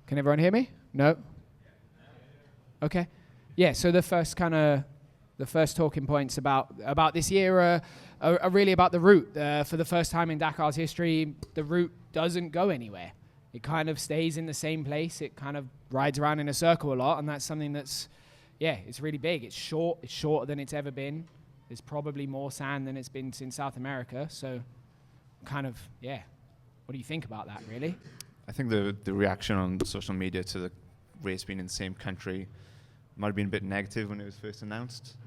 Can everyone hear me? No? Okay. Yeah, so the first talking points about this year are really about the route. For the first time in Dakar's history, the route doesn't go anywhere. It kind of stays in the same place. It kind of rides around in a circle a lot, and that's something that's, it's really big. It's short. It's shorter than it's ever been. There's probably more sand than it's been in South America. So kind of, what do you think about that, really? I think the reaction on social media to the race being in the same country might have been a bit negative when it was first announced.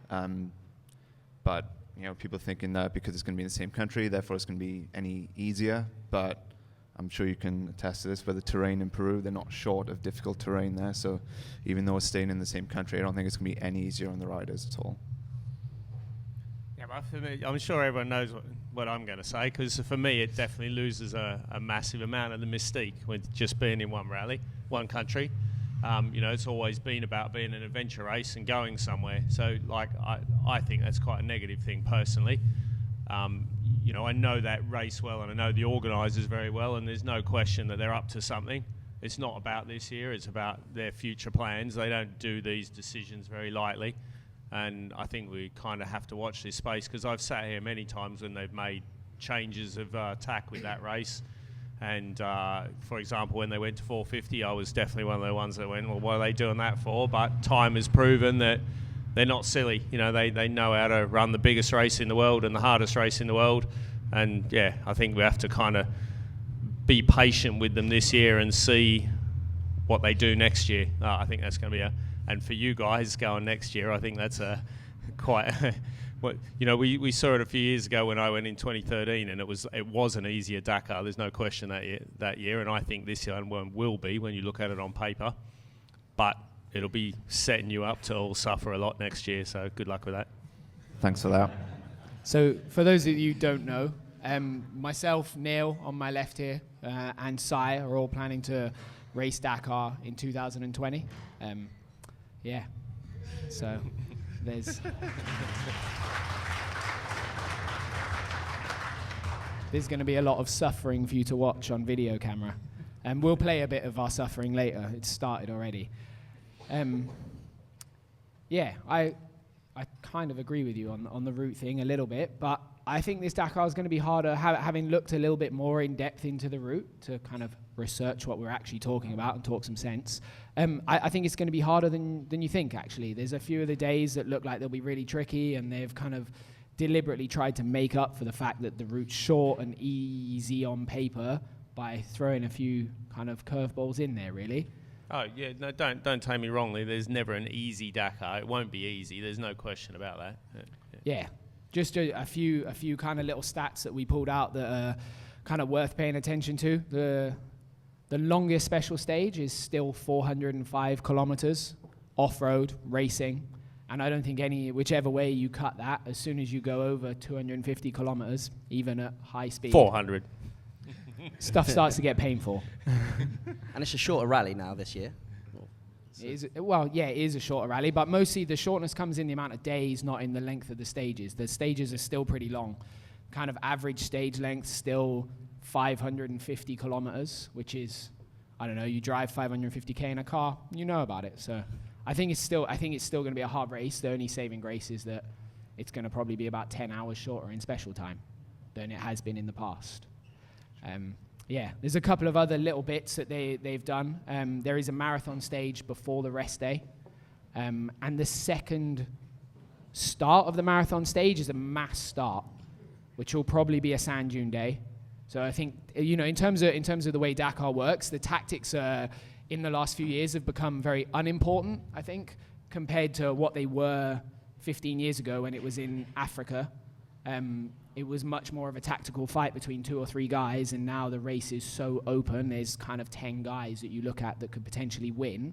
But, people thinking that because it's going to be in the same country, therefore it's going to be any easier. But I'm sure you can attest to this, for the terrain in Peru, they're not short of difficult terrain there. So even though it's staying in the same country, I don't think it's going to be any easier on the riders at all. Yeah, but for me, I'm sure everyone knows what I'm going to say, because for me it definitely loses a massive amount of the mystique with just being in one rally, one country. It's always been about being an adventure race and going somewhere. So, I think that's quite a negative thing personally. I know that race well, and I know the organisers very well, and there's no question that they're up to something. It's not about this year, it's about their future plans. They don't do these decisions very lightly, and I think we kind of have to watch this space, because I've sat here many times when they've made changes of tack with that race. And, for example, when they went to 450, I was definitely one of the ones that went, well, what are they doing that for? But time has proven that they're not silly. They know how to run the biggest race in the world and the hardest race in the world. And, I think we have to kind of be patient with them this year and see what they do next year. I think that's going to be and for you guys going next year, I think that's quite we saw it a few years ago when I went in 2013, and it was an easier Dakar. There's no question that year, and I think this year one will be when you look at it on paper. But it'll be setting you up to all suffer a lot next year. So good luck with that. Thanks for that. So for those of you who don't know, myself, Neil on my left here, and Sai are all planning to race Dakar in 2020. So there's going to be a lot of suffering for you to watch on video camera. And we'll play a bit of our suffering later. It's started already. I kind of agree with you on the route thing a little bit, but I think this Dakar is going to be harder, having looked a little bit more in depth into the route to kind of research what we're actually talking about and talk some sense. I think it's going to be harder than you think, actually. There's a few of the days that look like they'll be really tricky, and they've kind of deliberately tried to make up for the fact that the route's short and easy on paper by throwing a few kind of curveballs in there, really. Oh, yeah, no, don't take me wrongly. There's never an easy Dakar. It won't be easy. There's no question about that. Yeah. Just a few kind of little stats that we pulled out that are kind of worth paying attention to. The longest special stage is still 405 kilometers off-road racing. And I don't think whichever way you cut that, as soon as you go over 250 kilometers, even at high speed. 400. Stuff starts to get painful. And it's a shorter rally now this year. It is a shorter rally, but mostly the shortness comes in the amount of days, not in the length of the stages. The stages are still pretty long. Kind of average stage length still 550 kilometers, which is, I don't know, you drive 550k in a car, you know about it. So I think it's still going to be a hard race. The only saving grace is that it's going to probably be about 10 hours shorter in special time than it has been in the past. There's a couple of other little bits that they've done. There is a marathon stage before the rest day. And the second start of the marathon stage is a mass start, which will probably be a sand dune day. So I think, in terms of the way Dakar works, the tactics in the last few years have become very unimportant, I think, compared to what they were 15 years ago when it was in Africa. It was much more of a tactical fight between 2 or 3 guys, and now the race is so open, there's kind of 10 guys that you look at that could potentially win,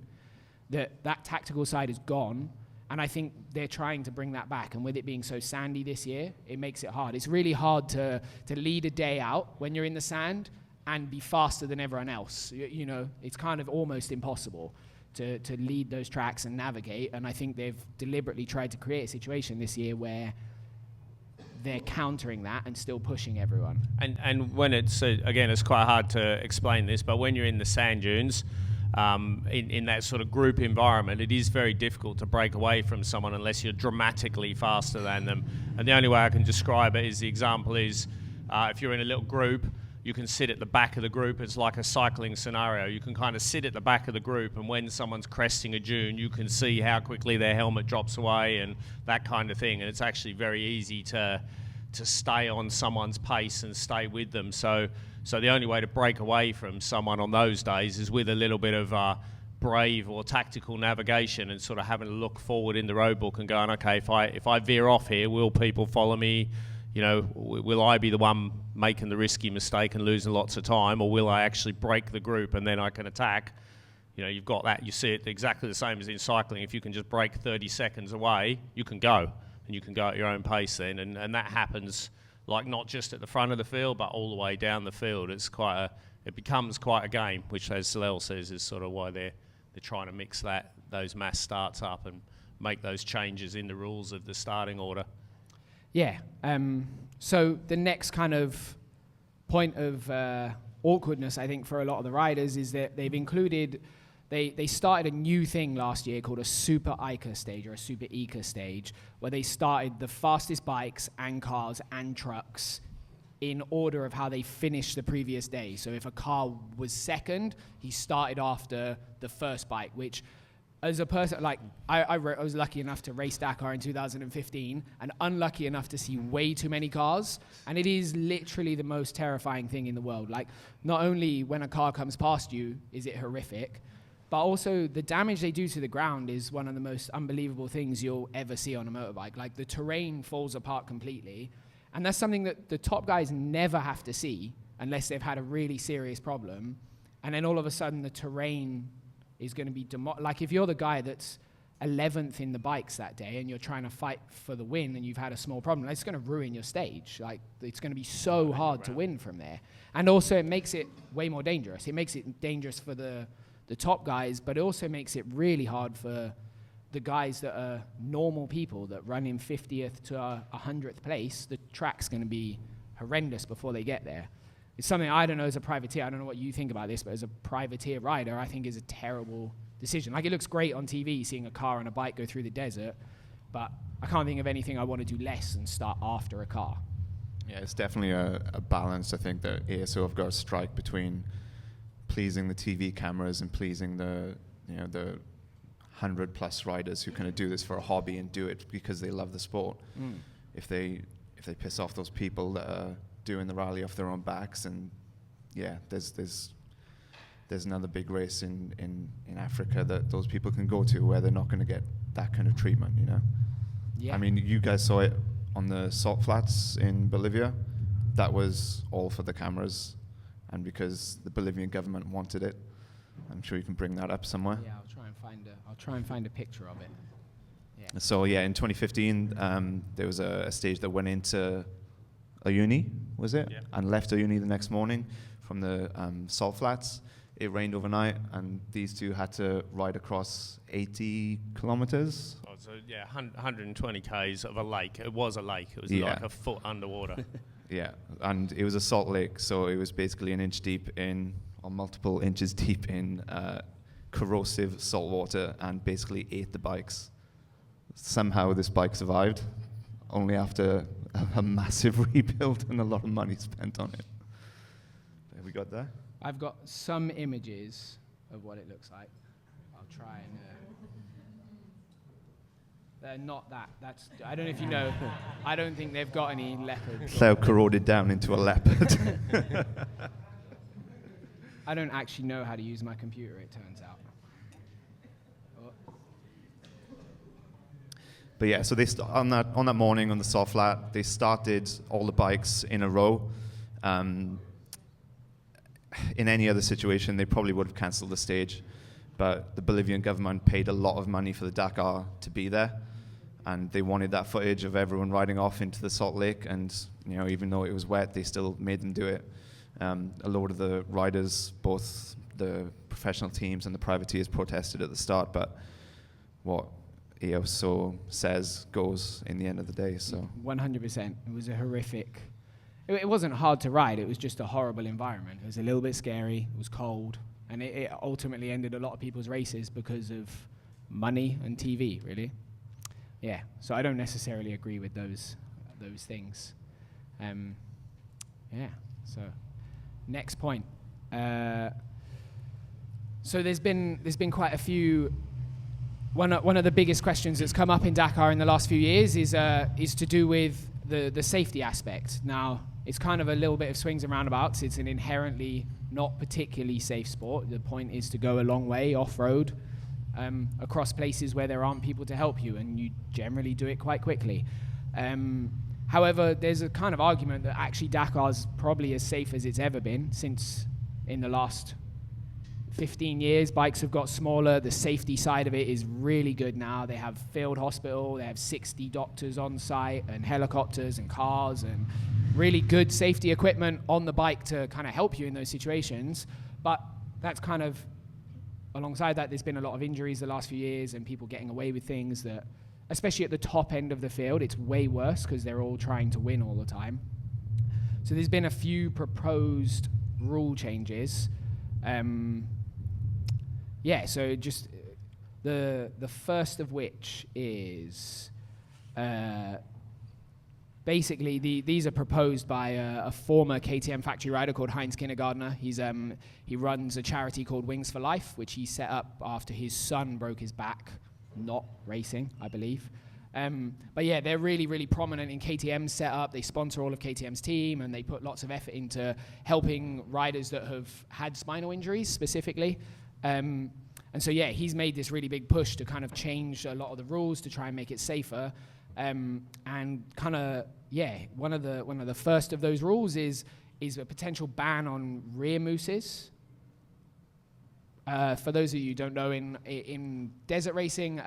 that tactical side is gone, and I think they're trying to bring that back, and with it being so sandy this year, it makes it hard. It's really hard to lead a day out when you're in the sand and be faster than everyone else. It's kind of almost impossible to lead those tracks and navigate, and I think they've deliberately tried to create a situation this year where they're countering that and still pushing everyone. And when it's, again, it's quite hard to explain this, but when you're in the sand dunes, in that sort of group environment, it is very difficult to break away from someone unless you're dramatically faster than them. And the only way I can describe it is the example is if you're in a little group, you can sit at the back of the group. It's like a cycling scenario. You can kind of sit at the back of the group, and when someone's cresting a dune, you can see how quickly their helmet drops away and that kind of thing. And it's actually very easy to stay on someone's pace and stay with them. So the only way to break away from someone on those days is with a little bit of brave or tactical navigation and sort of having to look forward in the road book and going, okay, if I veer off here, will people follow me? You know, will I be the one making the risky mistake and losing lots of time, or will I actually break the group and then I can attack? You know, you've got that. You see it exactly the same as in cycling. If you can just break 30 seconds away, you can go, and you can go at your own pace then. And that happens, like, not just at the front of the field, but all the way down the field. It becomes quite a game, which, as Salel says, is sort of why they're trying to mix those mass starts up and make those changes in the rules of the starting order. Yeah. So the next kind of point of awkwardness, I think, for a lot of the riders is that they've included, they started a new thing last year called a Super Ica stage or a Super Ica stage, where they started the fastest bikes and cars and trucks in order of how they finished the previous day. So if a car was second, he started after the first bike, which, as a person, like, I was lucky enough to race Dakar in 2015 and unlucky enough to see way too many cars. And it is literally the most terrifying thing in the world. Like, not only when a car comes past you is it horrific, but also the damage they do to the ground is one of the most unbelievable things you'll ever see on a motorbike. Like, the terrain falls apart completely. And that's something that the top guys never have to see unless they've had a really serious problem. And then all of a sudden the terrain is going to be like, if you're the guy that's 11th in the bikes that day and you're trying to fight for the win and you've had a small problem, it's going to ruin your stage. Like, it's going to be so hard to win from there. And also it makes it way more dangerous. It makes it dangerous for the top guys, but it also makes it really hard for the guys that are normal people that run in 50th to 100th place. The track's going to be horrendous before they get there. It's something I don't know as a privateer. I don't know what you think about this, but as a privateer rider, I think is a terrible decision. Like, it looks great on TV seeing a car and a bike go through the desert, but I can't think of anything I want to do less than start after a car. Yeah, it's definitely a balance. I think that ASO have got to strike between pleasing the TV cameras and pleasing the 100+ riders who kind of do this for a hobby and do it because they love the sport. If they piss off those people that are doing the rally off their own backs, and yeah, there's another big race in Africa that those people can go to where they're not going to get that kind of treatment, you know. Yeah. I mean, you guys saw it on the salt flats in Bolivia. That was all for the cameras, and because the Bolivian government wanted it. I'm sure you can bring that up somewhere. Yeah, I'll try and find a picture of it. Yeah. So yeah, in 2015, there was a stage that went into Uyuni, was it? Yeah. And left Uyuni the next morning from the salt flats. It rained overnight, and these two had to ride across 80 kilometers. Oh, so yeah, 120 k's of a lake. It was a lake. It was like a foot underwater. Yeah, and it was a salt lake, so it was basically an inch deep or multiple inches deep in corrosive salt water, and basically ate the bikes. Somehow this bike survived, only after a massive rebuild and a lot of money spent on it. Have we got that? I've got some images of what it looks like. I'll try and... they're not that. I don't know if you know. I don't think they've got any leopards. So corroded down into a leopard. I don't actually know how to use my computer, it turns out. But yeah, so they on that morning on the salt flat, they started all the bikes in a row. In any other situation, they probably would have cancelled the stage, but the Bolivian government paid a lot of money for the Dakar to be there, and they wanted that footage of everyone riding off into the salt lake. And even though it was wet, they still made them do it. A lot of the riders, both the professional teams and the privateers, protested at the start, but what EOSO says goes in the end of the day. So 100%. It was a horrific... It wasn't hard to ride. It was just a horrible environment. It was a little bit scary. It was cold. And it ultimately ended a lot of people's races because of money and TV, really. Yeah, so I don't necessarily agree with those things. Yeah, so next point. So there's been quite a few. One of the biggest questions that's come up in Dakar in the last few years is to do with the safety aspect. Now, it's kind of a little bit of swings and roundabouts. It's an inherently not particularly safe sport. The point is to go a long way off-road, across places where there aren't people to help you, and you generally do it quite quickly. However, there's a kind of argument that actually Dakar's probably as safe as it's ever been, since in the last 15 years, bikes have got smaller. The safety side of it is really good now. They have field hospital, they have 60 doctors on site, and helicopters and cars, and really good safety equipment on the bike to kind of help you in those situations. But that's kind of, alongside that, there's been a lot of injuries the last few years and people getting away with things that, especially at the top end of the field, it's way worse because they're all trying to win all the time. So there's been a few proposed rule changes. Yeah, so just the first of which is basically these are proposed by a former KTM factory rider called Heinz Kindergartner. He runs a charity called Wings for Life, which he set up after his son broke his back, not racing, I believe. But yeah, they're really, really prominent in KTM's setup. They sponsor all of KTM's team, and they put lots of effort into helping riders that have had spinal injuries specifically. And so yeah, he's made this really big push to kind of change a lot of the rules to try and make it safer. And kind of, yeah, one of the first of those rules is a potential ban on rear mousses. For those of you who don't know, in desert racing,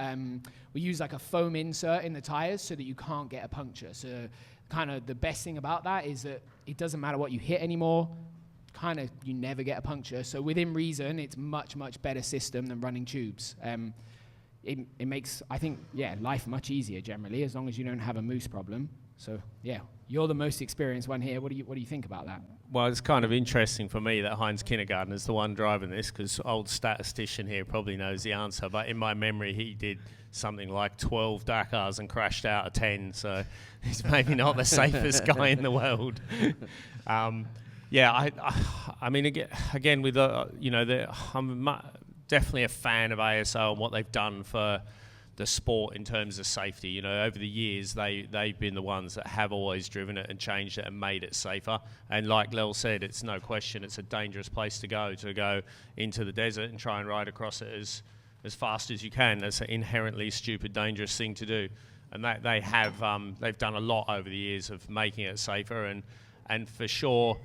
we use like a foam insert in the tires so that you can't get a puncture. So kind of the best thing about that is that it doesn't matter what you hit anymore. Kind of you never get a puncture. So within reason, it's much better system than running tubes. It makes, I think, yeah, life much easier generally, as long as you don't have a moose problem. So yeah, you're the most experienced one here. What do you think about that? Well, it's kind of interesting for me that Heinz Kindergarten is the one driving this, because old statistician here probably knows the answer. But in my memory, he did something like 12 Dakars and crashed out of 10. So he's maybe not the safest guy in the world. Yeah, I mean, again with I'm definitely a fan of ASO and what they've done for the sport in terms of safety. You know, over the years, they've been the ones that have always driven it and changed it and made it safer. And like Lel said, it's no question, it's a dangerous place to go into the desert and try and ride across it as fast as you can. That's an inherently stupid, dangerous thing to do. And that they've done a lot over the years of making it safer. And for sure,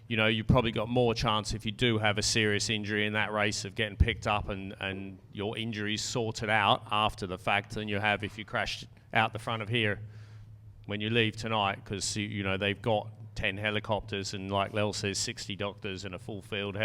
you know, you probably got more chance if you do have a serious injury in that race of getting picked up and your injuries sorted out after the fact than you have if you crashed out the front of here when you leave tonight, because you know they've got 10 helicopters and, like Lel says, 60 doctors and a full field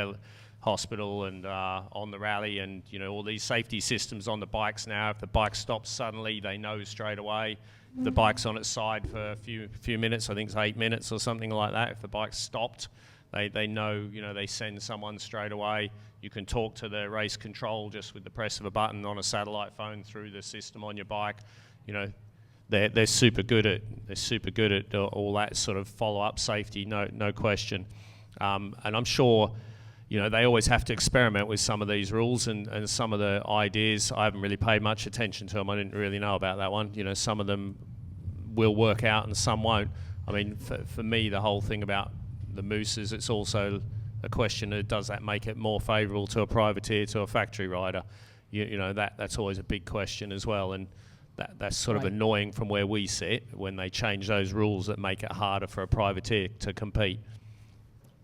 hospital and on the rally, and you know all these safety systems on the bikes now. If the bike stops suddenly, they know straight away. If the bike's on its side for a few minutes, I think it's 8 minutes or something like that. If the bike's stopped, they know, you know, they send someone straight away. You can talk to the race control just with the press of a button on a satellite phone through the system on your bike. You know, they're super good at all that sort of follow-up safety, no question. And I'm sure, you know, they always have to experiment with some of these rules and some of the ideas. I haven't really paid much attention to them. I didn't really know about that one. You know, some of them will work out and some won't. I mean, for me, the whole thing about the mooses, it's also a question of does that make it more favourable to a privateer, to a factory rider? You know, that's always a big question as well. And that's sort of annoying from where we sit when they change those rules that make it harder for a privateer to compete.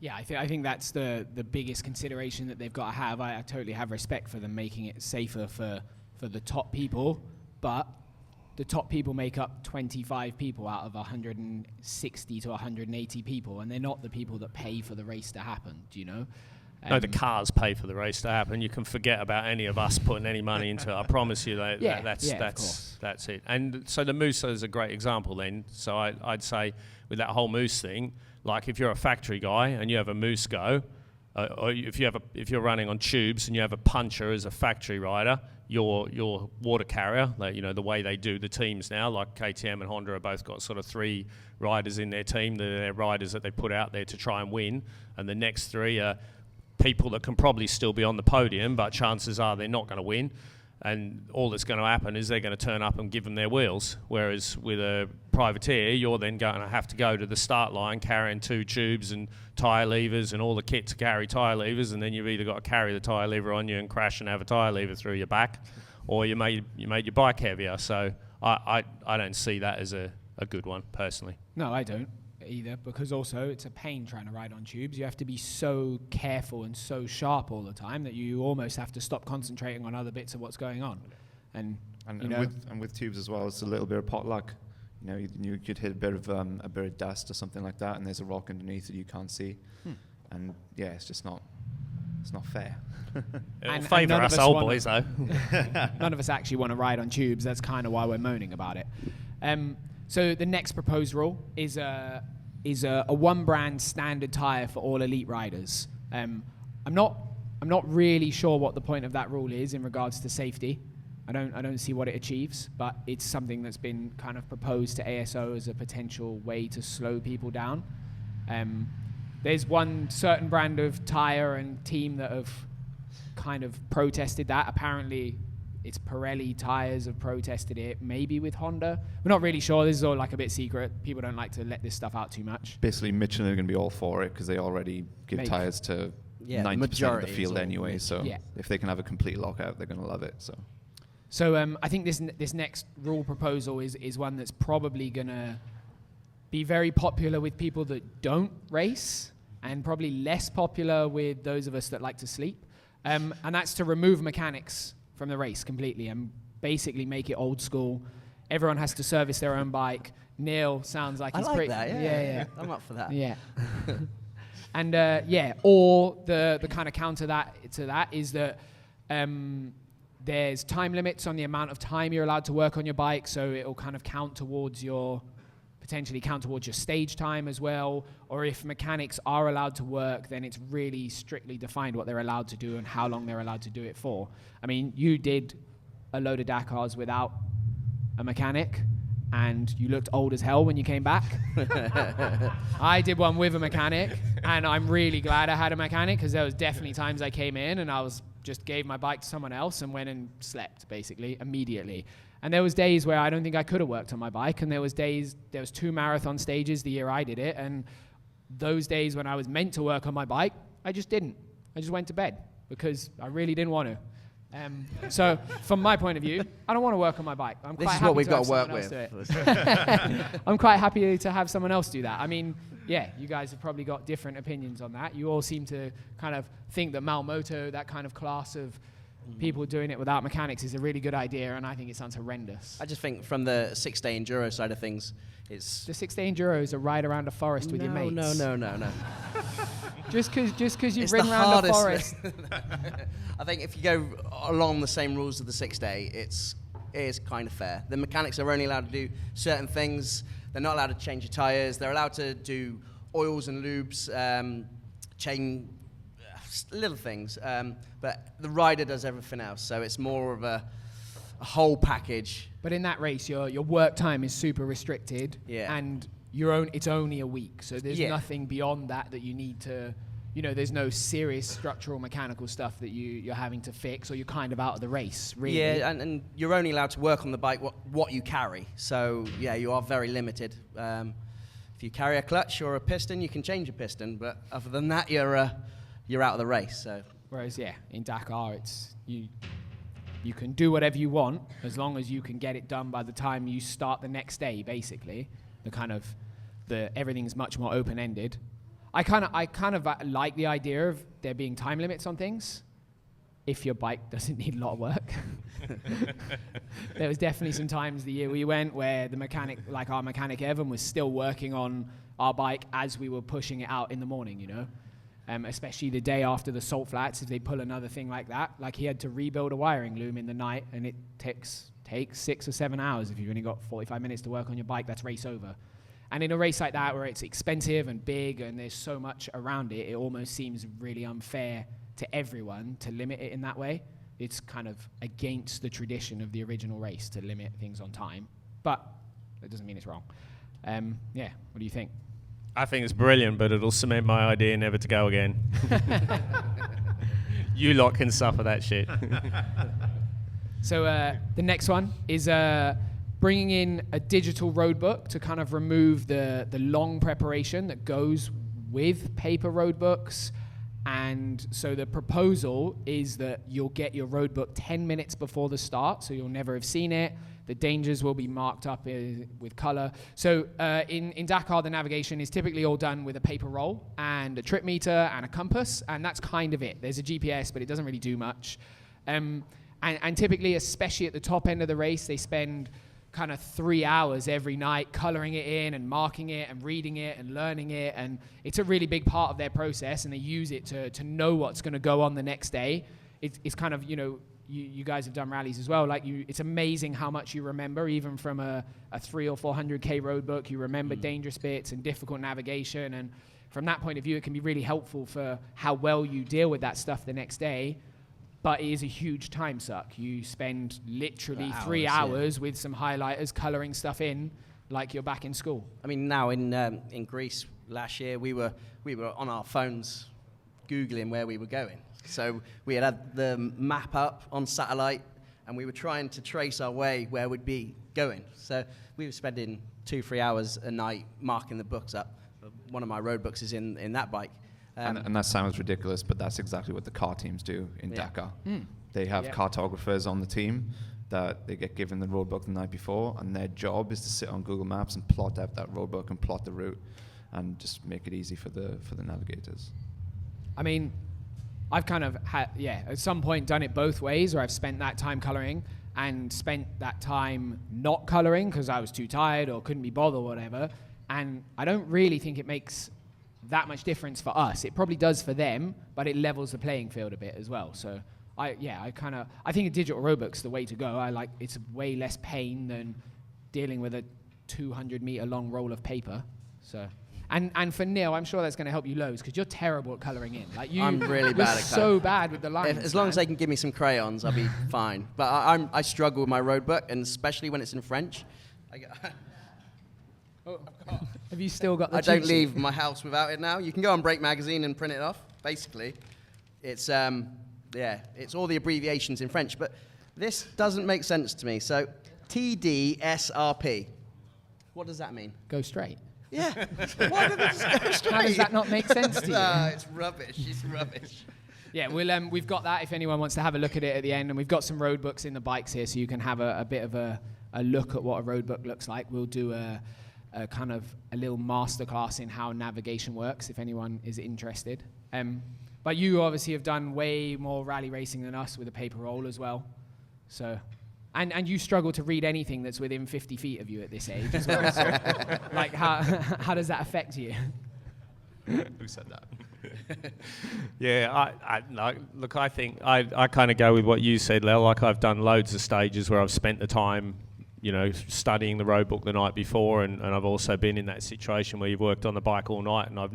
Yeah, I think that's the biggest consideration that they've got to have. I totally have respect for them making it safer for the top people, but the top people make up 25 people out of 160 to 180 people, and they're not the people that pay for the race to happen, do you know? No, the cars pay for the race to happen. You can forget about any of us putting any money into it. I promise you that's it. And so the moose is a great example then. So I'd say with that whole moose thing, like if you're a factory guy and you have a moose go, or if you're running on tubes and you have a puncher as a factory rider, your water carrier, like, the way they do the teams now, like KTM and Honda have both got sort of 3 riders in their team. They're riders that they put out there to try and win, and the next 3 are people that can probably still be on the podium, but chances are they're not going to win. And all that's going to happen is they're going to turn up and give them their wheels. Whereas with a privateer, you're then going to have to go to the start line carrying 2 tubes and tyre levers and all the kit to carry tyre levers, and then you've either got to carry the tyre lever on you and crash and have a tyre lever through your back, or you made your bike heavier. So I don't see that as a good one, personally. No, I don't either, because also it's a pain trying to ride on tubes. You have to be so careful and so sharp all the time that you almost have to stop concentrating on other bits of what's going on. And with tubes as well, it's a little bit of pot luck. You could hit a bit of dust or something like that, and there's a rock underneath that you can't see. And yeah, it's not fair. It'll favour us old boys, though. None of us actually want to ride on tubes. That's kind of why we're moaning about it. So the next proposed rule is a one brand standard tire for all elite riders. I'm not really sure what the point of that rule is in regards to safety. I don't see what it achieves, but it's something that's been kind of proposed to ASO as a potential way to slow people down. There's one certain brand of tire and team that have kind of protested that. Apparently it's Pirelli tires have protested it, maybe with Honda. We're not really sure. This is all like a bit secret. People don't like to let this stuff out too much. Basically, Michelin are going to be all for it because they already give tires to 90% of the field anyway. So if they can have a complete lockout, they're going to love it. So I think this next rule proposal is one that's probably going to be very popular with people that don't race, and probably less popular with those of us that like to sleep. And that's to remove mechanics from the race completely and basically make it old school. Everyone has to service their own bike. Neil sounds like he's pretty... that, yeah. I'm up for that. Yeah. And or the kind of counter to that is that there's time limits on the amount of time you're allowed to work on your bike, so it'll kind of potentially count towards your stage time as well. Or if mechanics are allowed to work, then it's really strictly defined what they're allowed to do and how long they're allowed to do it for. I mean, you did a load of Dakars without a mechanic, and you looked old as hell when you came back. I did one with a mechanic, and I'm really glad I had a mechanic, because there was definitely times I came in and I just gave my bike to someone else and went and slept, basically, immediately. And there was days where I don't think I could have worked on my bike, and there was 2 marathon stages the year I did it, and those days when I was meant to work on my bike, I just didn't. I just went to bed because I really didn't want to. So from my point of view, I don't want to work on my bike. This is what we've got to work with. I'm quite happy to have someone else do that. I mean, yeah, you guys have probably got different opinions on that. You all seem to kind of think that Malmoto, that kind of class of people doing it without mechanics, is a really good idea, and I think it sounds horrendous. I just think from the 6-day enduro side of things, it's... The 6-day enduro is a ride around a forest with your mates. No. Just because you've ridden around a forest. I think if you go along the same rules of the 6-day, it is kind of fair. The mechanics are only allowed to do certain things. They're not allowed to change your tires. They're allowed to do oils and lubes, chain, little things. But the rider does everything else, so it's more of a whole package. But in that race, your work time is super restricted, and it's only a week, so there's nothing beyond that you need to, there's no serious structural mechanical stuff that you're having to fix, or you're kind of out of the race, really. Yeah, and you're only allowed to work on the bike what you carry, so yeah, you are very limited. If you carry a clutch or a piston, you can change a piston, but other than that, you're out of the race. So. Whereas, in Dakar, it's you can do whatever you want as long as you can get it done by the time you start the next day, basically. Everything's much more open-ended. I kind of like the idea of there being time limits on things if your bike doesn't need a lot of work. There was definitely some times the year we went where the mechanic, like our mechanic Evan, was still working on our bike as we were pushing it out in the morning, especially the day after the salt flats, if they pull another thing like that. Like, he had to rebuild a wiring loom in the night, and it takes 6 or 7 hours. If you've only got 45 minutes to work on your bike, that's race over. And in a race like that, where it's expensive and big and there's so much around it, it almost seems really unfair to everyone to limit it in that way. It's kind of against the tradition of the original race to limit things on time. But that doesn't mean it's wrong. Yeah, what do you think? I think it's brilliant, but it'll cement my idea never to go again. You lot can suffer that shit. So the next one is bringing in a digital road book to kind of remove the long preparation that goes with paper road books. And so the proposal is that you'll get your road book 10 minutes before the start, so you'll never have seen it. The dangers will be marked up with color. So in Dakar, the navigation is typically all done with a paper roll and a trip meter and a compass, and that's kind of it. There's a GPS, but it doesn't really do much. And typically, especially at the top end of the race, they spend kind of 3 hours every night coloring it in and marking it and reading it and learning it, and it's a really big part of their process, and they use it to know what's going to go on the next day. It's kind of, you guys have done rallies as well, it's amazing how much you remember, even from a 300 or 400k road book. You remember dangerous bits and difficult navigation, and from that point of view it can be really helpful for how well you deal with that stuff the next day. But it is a huge time suck. You spend literally 3 hours with some highlighters coloring stuff in like you're back in school. I mean, now in Greece last year, we were on our phones Googling where we were going. So we had the map up on satellite, and we were trying to trace our way where we'd be going. So we were spending 2-3 hours a night marking the books up. One of my road books is in that bike. And that sounds ridiculous, but that's exactly what the car teams do in Dakar. They have cartographers on the team that they get given the roadbook the night before, and their job is to sit on Google Maps and plot out that roadbook and plot the route and just make it easy for the navigators. I mean, I've kind of at some point done it both ways, where I've spent that time coloring and spent that time not coloring because I was too tired or couldn't be bothered or whatever. And I don't really think it makes that much difference for us. It probably does for them, but it levels the playing field a bit as well. So I think a digital roadbook's the way to go. It's way less pain than dealing with a 200-meter long roll of paper. So and for Neil, I'm sure that's going to help you loads, because you're terrible at colouring in. I'm really bad at so bad with the lines. As long as they can give me some crayons, I'll be fine. But I struggle with my roadbook, and especially when it's in French. Have you still got the I don't leave my house without it now. You can go on Break Magazine and print it off, basically. It's it's all the abbreviations in French, but this doesn't make sense to me. So, TDSRP. What does that mean? Go straight. Yeah. Why don't they just go straight? How does that not make sense to you? It's rubbish. It's rubbish. Yeah, we've got that if anyone wants to have a look at it at the end, and we've got some road books in the bikes here, so you can have a bit of a look at what a road book looks like. We'll do a kind of a little masterclass in how navigation works, if anyone is interested. But you obviously have done way more rally racing than us with a paper roll as well. So, and you struggle to read anything that's within 50 feet of you at this age as well. So, how does that affect you? Who said that? Yeah, I think I kind of go with what you said, Lel. Like, I've done loads of stages where I've spent the time studying the road book the night before, and I've also been in that situation where you've worked on the bike all night, and I've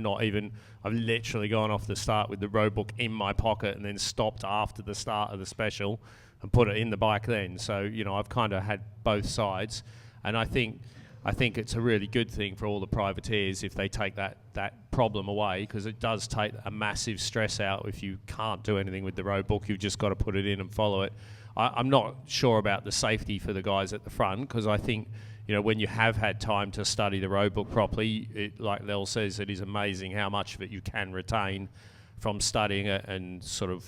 literally gone off the start with the road book in my pocket and then stopped after the start of the special and put it in the bike then. So, I've kind of had both sides, and I think it's a really good thing for all the privateers if they take that problem away, because it does take a massive stress out if you can't do anything with the road book. You've just got to put it in and follow it. I'm not sure about the safety for the guys at the front, because I think, when you have had time to study the road book properly, like Lel says, it is amazing how much of it you can retain from studying it and sort of,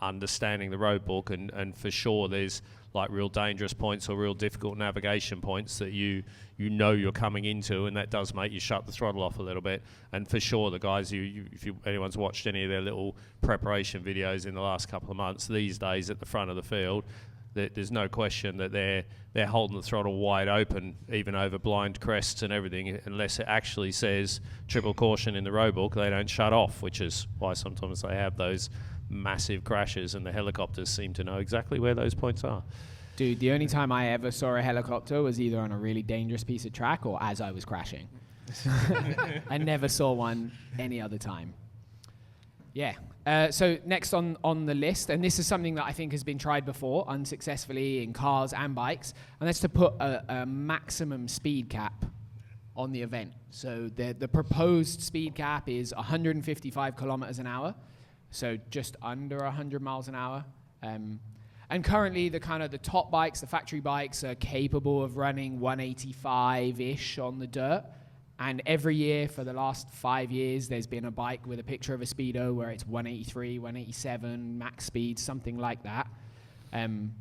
understanding the road book. And for sure there's like real dangerous points or real difficult navigation points that you're coming into, and that does make you shut the throttle off a little bit. And for sure the guys, if anyone's watched any of their little preparation videos in the last couple of months, these days at the front of the field, there's no question that they're holding the throttle wide open, even over blind crests and everything, unless it actually says triple caution in the road book. They don't shut off, which is why sometimes they have those massive crashes, and the helicopters seem to know exactly where those points are. Dude, the only time I ever saw a helicopter was either on a really dangerous piece of track or as I was crashing. I never saw one any other time. Yeah. So next on the list, and this is something that I think has been tried before unsuccessfully in cars and bikes, and that's to put a maximum speed cap on the event. So the proposed speed cap is 155 kilometers an hour, so just under 100 miles an hour. And currently the top bikes, the factory bikes, are capable of running 185-ish on the dirt. And every year for the last 5 years, there's been a bike with a picture of a speedo where it's 183, 187, max speed, something like that. And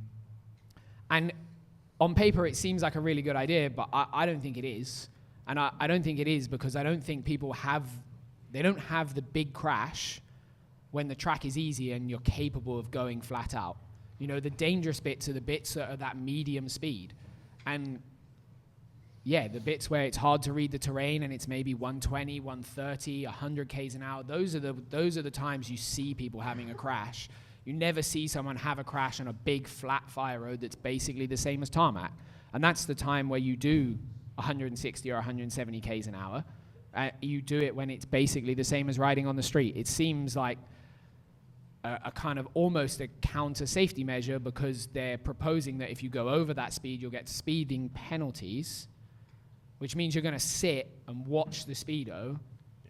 on paper, it seems like a really good idea, but I don't think it is. And I don't think it is because I don't think people they don't have the big crash when the track is easy and you're capable of going flat out. You know, the dangerous bits are the bits that are that medium speed. And yeah, the bits where it's hard to read the terrain and it's maybe 120, 130, 100 Ks an hour, those are the times you see people having a crash. You never see someone have a crash on a big flat fire road that's basically the same as tarmac. And that's the time where you do 160 or 170 Ks an hour. You do it when it's basically the same as riding on the street. It seems like a kind of almost a counter safety measure because they're proposing that if you go over that speed, you'll get speeding penalties, which means you're going to sit and watch the speedo,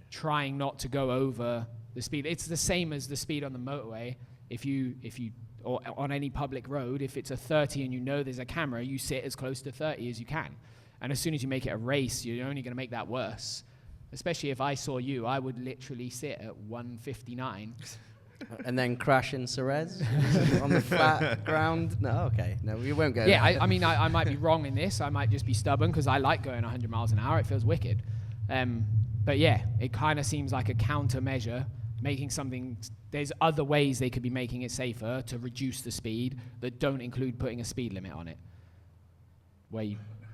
trying not to go over the speed. It's the same as the speed on the motorway. If you or on any public road, if it's a 30 and you know there's a camera, you sit as close to 30 as you can. And as soon as you make it a race, you're only going to make that worse. Especially if I saw you, I would literally sit at 159. And then crash in Jerez on the flat ground? No, okay. No, we won't go Yeah, there. I mean, I might be wrong in this. I might just be stubborn because I like going 100 miles an hour. It feels wicked. But yeah, it kind of seems like a countermeasure, making something... There's other ways they could be making it safer to reduce the speed that don't include putting a speed limit on it.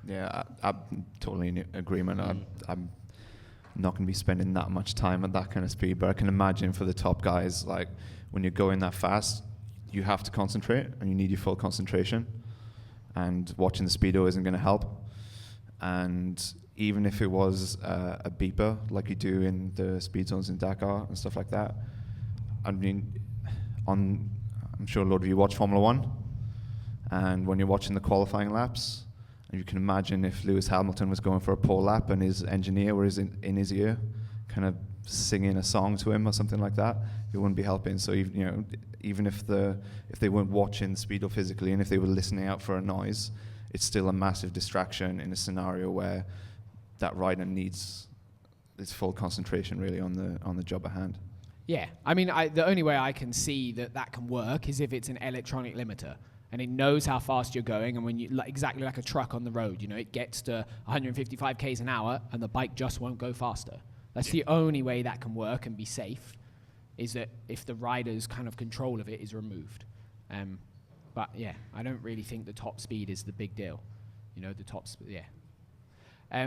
Yeah, I'm totally in agreement. I'm not going to be spending that much time at that kind of speed, but I can imagine for the top guys, like when you're going that fast, you have to concentrate and you need your full concentration, and watching the speedo isn't going to help. And even if it was a beeper like you do in the speed zones in Dakar and stuff like that, I mean, I'm sure a lot of you watch Formula One, and when you're watching the qualifying laps, and you can imagine if Lewis Hamilton was going for a pole lap and his engineer was in his ear, kind of singing a song to him or something like that, it wouldn't be helping. So even if they weren't watching speedo physically and if they were listening out for a noise, it's still a massive distraction in a scenario where that rider needs its full concentration really on the job at hand. Yeah, I mean, the only way I can see that can work is if it's an electronic limiter. And it knows how fast you're going, and when you exactly like a truck on the road, it gets to 155 Ks an hour, and the bike just won't go faster. That's the only way that can work and be safe, is that if the rider's kind of control of it is removed. But yeah, I don't really think the top speed is the big deal. The top speed, yeah.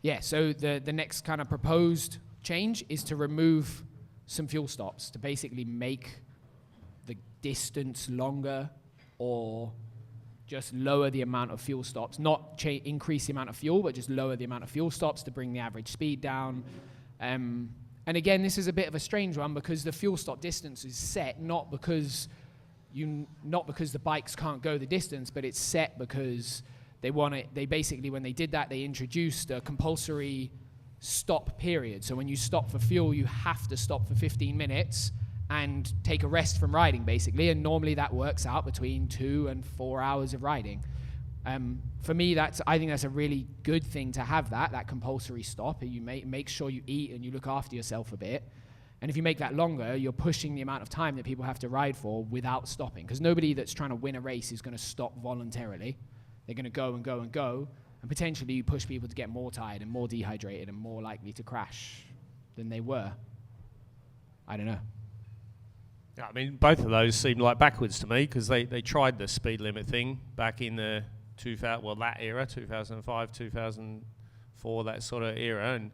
Yeah, so the next kind of proposed change is to remove some fuel stops to basically make the distance longer, or just lower the amount of fuel stops, not increase the amount of fuel, but just lower the amount of fuel stops to bring the average speed down. And again, this is a bit of a strange one because the fuel stop distance is set not because the bikes can't go the distance, but it's set because they basically, when they did that, they introduced a compulsory stop period. So when you stop for fuel, you have to stop for 15 minutes and take a rest from riding, basically, and normally that works out between 2 and 4 hours of riding. For me, I think that's a really good thing to have that compulsory stop. You make sure you eat and you look after yourself a bit. And if you make that longer, you're pushing the amount of time that people have to ride for without stopping, because nobody that's trying to win a race is going to stop voluntarily. They're going to go and go and go, and potentially you push people to get more tired and more dehydrated and more likely to crash than they were. I don't know. Yeah, I mean, both of those seem like backwards to me because they tried the speed limit thing back in the that era, 2005, 2004, that sort of era, and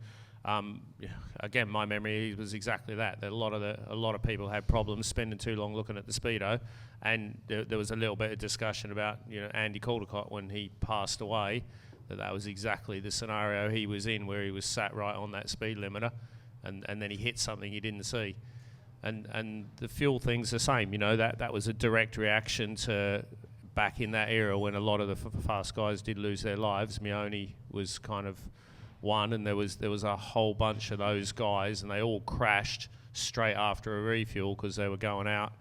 Again, my memory was exactly that. That a lot of people had problems spending too long looking at the speedo, and there was a little bit of discussion about Andy Caldecott when he passed away. That was exactly the scenario he was in, where he was sat right on that speed limiter, and then he hit something he didn't see. And the fuel thing's the same. That was a direct reaction to back in that era when a lot of the fast guys did lose their lives. Meoni was kind of one, and there was a whole bunch of those guys, and they all crashed straight after a refuel because they were going out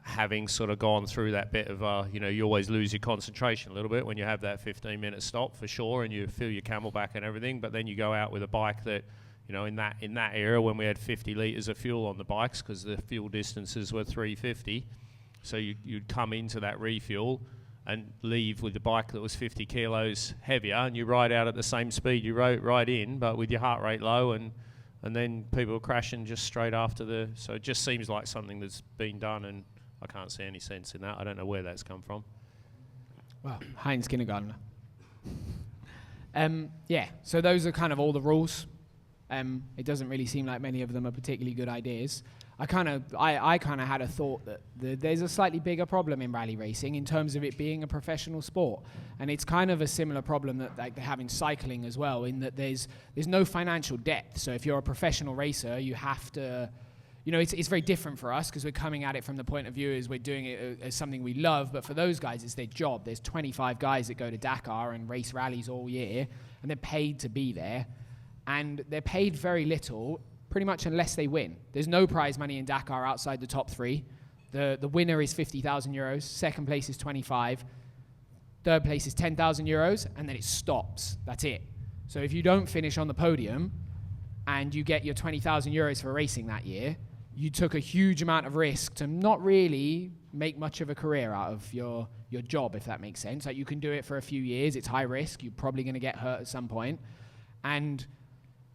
having sort of gone through that bit of you always lose your concentration a little bit when you have that 15-minute stop for sure, and you fill your Camelback and everything, but then you go out with a bike that in that era when we had 50 litres of fuel on the bikes because the fuel distances were 350, so you'd come into that refuel and leave with the bike that was 50 kilos heavier, and you ride out at the same speed you ride in, but with your heart rate low, and then people were crashing just straight after so it just seems like something that's been done, and I can't see any sense in that. I don't know where that's come from. Well, Heinz Kindergartner. So those are kind of all the rules. It doesn't really seem like many of them are particularly good ideas. I kind of had a thought that there's a slightly bigger problem in rally racing in terms of it being a professional sport, and it's kind of a similar problem that they have in cycling as well, in that there's no financial depth. So if you're a professional racer, you have to, it's very different for us because we're coming at it from the point of view as we're doing it as something we love, but for those guys, it's their job. There's 25 guys that go to Dakar and race rallies all year, and they're paid to be there, and they're paid very little, pretty much unless they win. There's no prize money in Dakar outside the top three. The winner is 50,000 euros, second place is 25, third place is 10,000 euros, and then it stops. That's it. So if you don't finish on the podium and you get your 20,000 euros for racing that year, you took a huge amount of risk to not really make much of a career out of your job, if that makes sense. Like, you can do it for a few years, it's high risk, you're probably going to get hurt at some point, and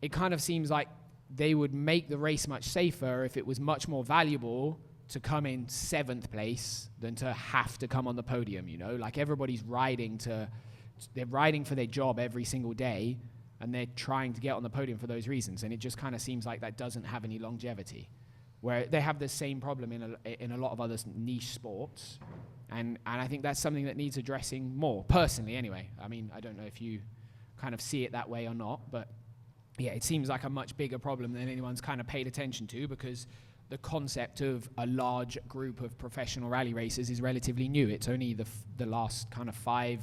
it kind of seems like they would make the race much safer if it was much more valuable to come in 7th place than to have to come on the podium, Like, everybody's they're riding for their job every single day, and they're trying to get on the podium for those reasons, and it just kind of seems like that doesn't have any longevity. Where they have the same problem in a lot of other niche sports, and I think that's something that needs addressing more, personally anyway. I mean, I don't know if you kind of see it that way or not, but yeah, it seems like a much bigger problem than anyone's kind of paid attention to, because the concept of a large group of professional rally racers is relatively new. It's only the last kind of 5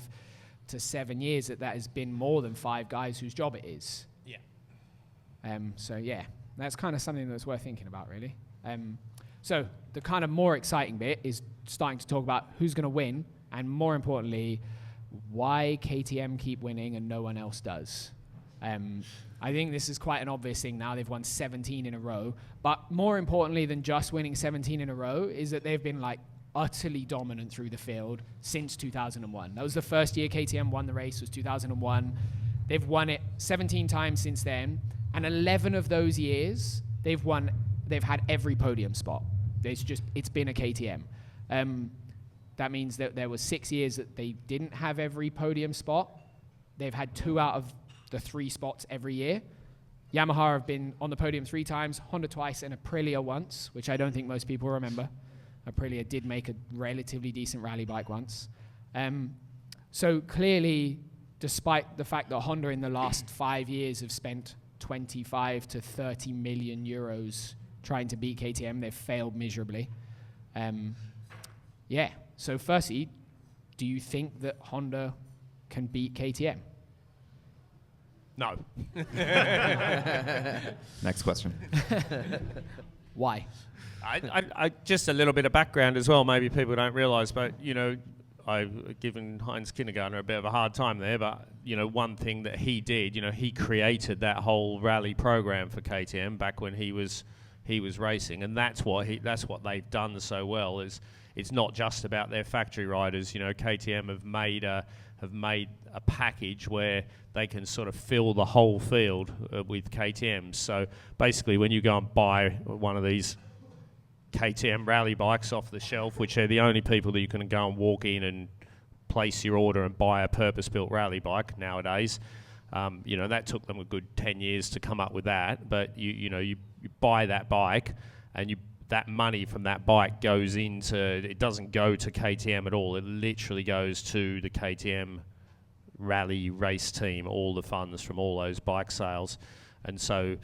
to 7 years that has been more than 5 guys whose job it is. Yeah. So yeah, that's kind of something that's worth thinking about, really. So the kind of more exciting bit is starting to talk about who's going to win, and more importantly, why KTM keep winning and no one else does. I think this is quite an obvious thing now. They've won 17 in a row. But more importantly than just winning 17 in a row is that they've been utterly dominant through the field since 2001. That was the first year KTM won the race, was 2001. They've won it 17 times since then. And 11 of those years, they've had every podium spot. It's been a KTM. That means that there was 6 years that they didn't have every podium spot. They've had 2 out of the 3 spots every year. Yamaha have been on the podium 3 times, Honda twice, and Aprilia once, which I don't think most people remember. Aprilia did make a relatively decent rally bike once. So clearly, despite the fact that Honda in the last 5 years have spent 25 to 30 million euros trying to beat KTM, they've failed miserably. So firstly, do you think that Honda can beat KTM? No. Next question. Why? I just a little bit of background as well. Maybe people don't realise, but I've given Heinz Kindergartner a bit of a hard time there. But one thing that he did, he created that whole rally program for KTM back when he was racing, and that's what they've done so well. Is it's not just about their factory riders. KTM have made a package where they can sort of fill the whole field with KTMs. So basically, when you go and buy one of these KTM rally bikes off the shelf, which are the only people that you can go and walk in and place your order and buy a purpose-built rally bike nowadays, That took them a good 10 years to come up with that. But you buy that bike, and that money from that bike goes into, it doesn't go to KTM at all. It literally goes to the KTM rally race team, all the funds from all those bike sales. And so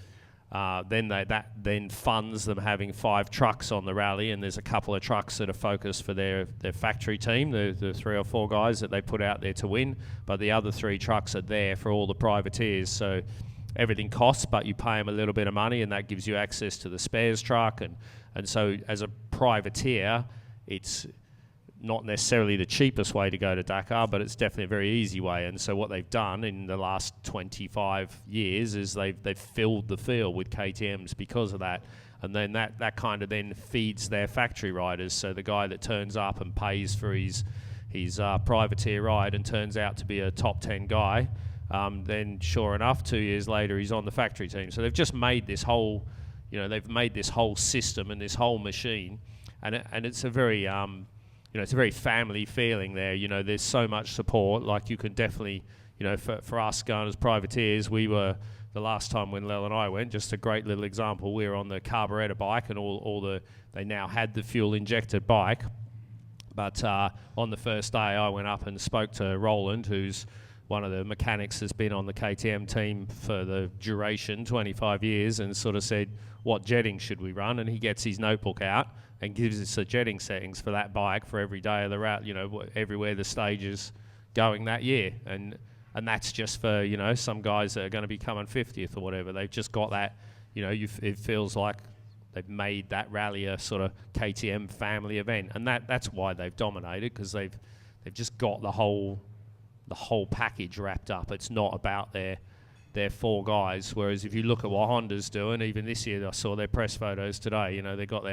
that funds them having 5 trucks on the rally, and there's a couple of trucks that are focused for their factory team, the 3 or 4 guys that they put out there to win, but the other 3 trucks are there for all the privateers. So everything costs, but you pay them a little bit of money, and that gives you access to the spares truck. And so as a privateer, it's not necessarily the cheapest way to go to Dakar, but it's definitely a very easy way. And so what they've done in the last 25 years is they've filled the field with KTMs because of that. And then that kind of then feeds their factory riders. So the guy that turns up and pays for his privateer ride and turns out to be a top 10 guy, then sure enough, 2 years later, he's on the factory team. So they've just made this whole, they've made this whole system and this whole machine, and it's a very, it's a very family feeling there. There's so much support. Like you can definitely, for us going as privateers, we were, the last time when Lel and I went, just a great little example, we were on the carburetor bike, and they now had the fuel injected bike. But on the first day, I went up and spoke to Roland, who's one of the mechanics that's been on the KTM team for the duration, 25 years, and sort of said, what jetting should we run? And he gets his notebook out and gives us the jetting settings for that bike for every day of the route, everywhere the stage is going that year. And that's just for, some guys that are going to be coming 50th or whatever. They've just got that, it feels like they've made that rally a sort of KTM family event. And that's why they've dominated, because they've just got the whole package wrapped up. It's not about their 4 guys. Whereas if you look at what Honda's doing, even this year, I saw their press photos today. They got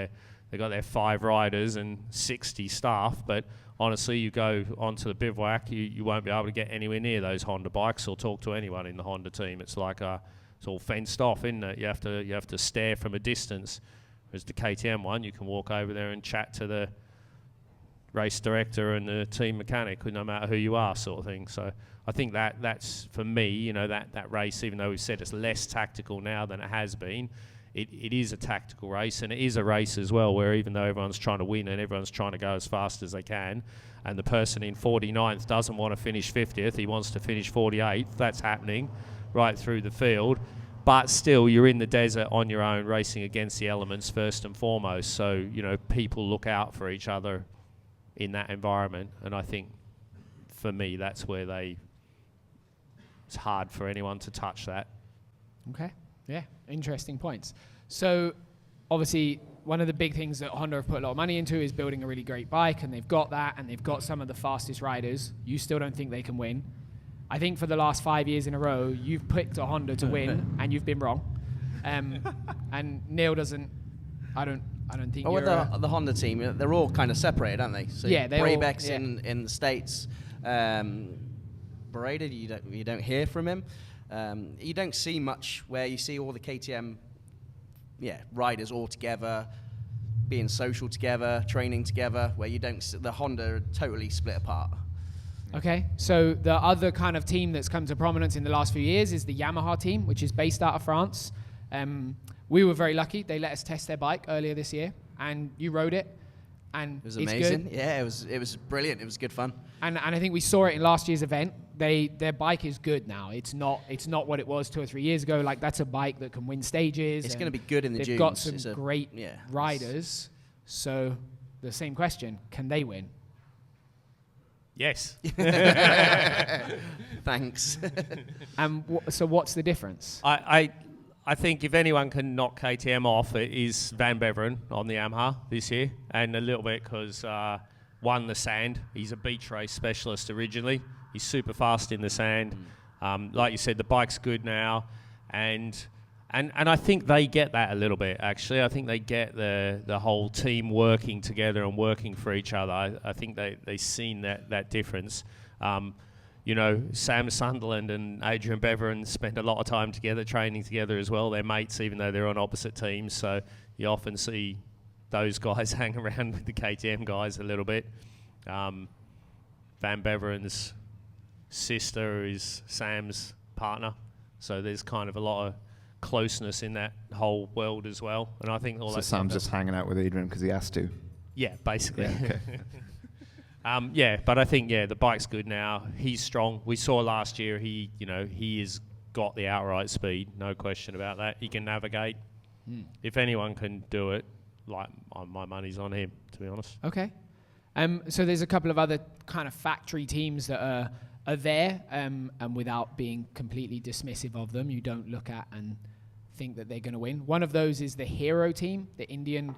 their 5 riders and 60 staff. But honestly, you go onto the bivouac, you won't be able to get anywhere near those Honda bikes or talk to anyone in the Honda team. It's like it's all fenced off, isn't it? You have to stare from a distance. Whereas the KTM one, you can walk over there and chat to the race director and the team mechanic, no matter who you are, sort of thing. So I think that's for me, that race, even though we've said it's less tactical now than it has been, it is a tactical race, and it is a race as well, where even though everyone's trying to win and everyone's trying to go as fast as they can, and the person in 49th doesn't want to finish 50th, he wants to finish 48th, that's happening right through the field. But still, you're in the desert on your own, racing against the elements first and foremost. So, people look out for each other in that environment, and I think for me that's where it's hard for anyone to touch that. Okay, yeah, interesting points. So obviously one of the big things that Honda have put a lot of money into is building a really great bike, and they've got that, and they've got some of the fastest riders. You still don't think they can win. I think for the last 5 years in a row, you've picked a Honda to win, and you've been wrong. And Neil doesn't. I don't think. With the Honda team, they're all kind of separated, aren't they? So yeah, Brabeck's in the States. Beretta, you don't hear from him. You don't see much where you see all the KTM, riders all together, being social together, training together. Where you don't, the Honda are totally split apart. Okay, so the other kind of team that's come to prominence in the last few years is the Yamaha team, which is based out of France. We were very lucky. They let us test their bike earlier this year, and you rode it, and it was it's amazing. good. Yeah, it was brilliant. It was good fun. And I think we saw it in last year's event. Their bike is good now. It's not what it was 2 or 3 years ago. Like, that's a bike that can win stages. It's going to be good in the dunes. They've got some great riders. So the same question: can they win? Yes. Thanks. So what's the difference? I think if anyone can knock KTM off, it is Van Beveren on the Yamaha this year, and a little bit because the sand. He's a beach race specialist originally. He's super fast in the sand. Like you said, the bike's good now, and I think they get that a little bit. Actually, I think they get the whole team working together and working for each other. I think they've seen that difference. Sam Sunderland and Adrian Beveren spend a lot of time together, training together as well. They're mates, even though they're on opposite teams. So you often see those guys hang around with the KTM guys a little bit. Van Beveren's sister is Sam's partner. So there's kind of a lot of closeness in that whole world as well. And I think all So that Sam's just hanging out with Adrian because he has to. Yeah, basically. Yeah, okay. But I think the bike's good now. He's strong. We saw last year he has got the outright speed, no question about that. He can navigate. If anyone can do it, like my money's on him, to be honest. Okay. So there's a couple of other kind of factory teams that are there, and without being completely dismissive of them, you don't look at and think that they're going to win. One of those is the Hero team, the Indian